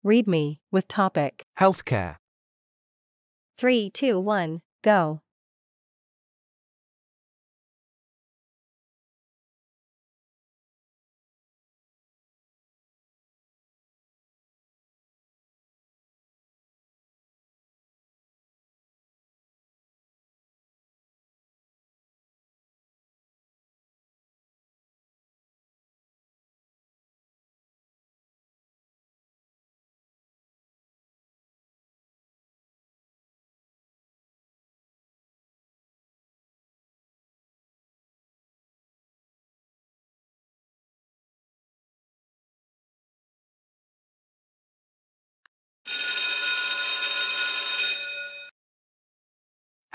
Read me, with topic. Healthcare. 3, 2, 1, go.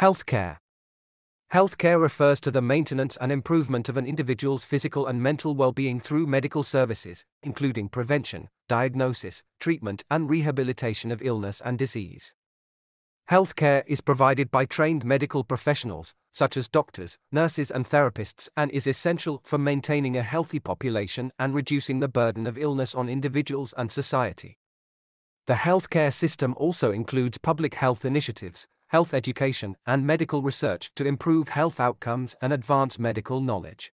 Healthcare. Healthcare refers to the maintenance and improvement of an individual's physical and mental well-being through medical services, including prevention, diagnosis, treatment, and rehabilitation of illness and disease. Healthcare is provided by trained medical professionals, such as doctors, nurses, and therapists, and is essential for maintaining a healthy population and reducing the burden of illness on individuals and society. The healthcare system also includes public health initiatives, health education, and medical research to improve health outcomes and advance medical knowledge.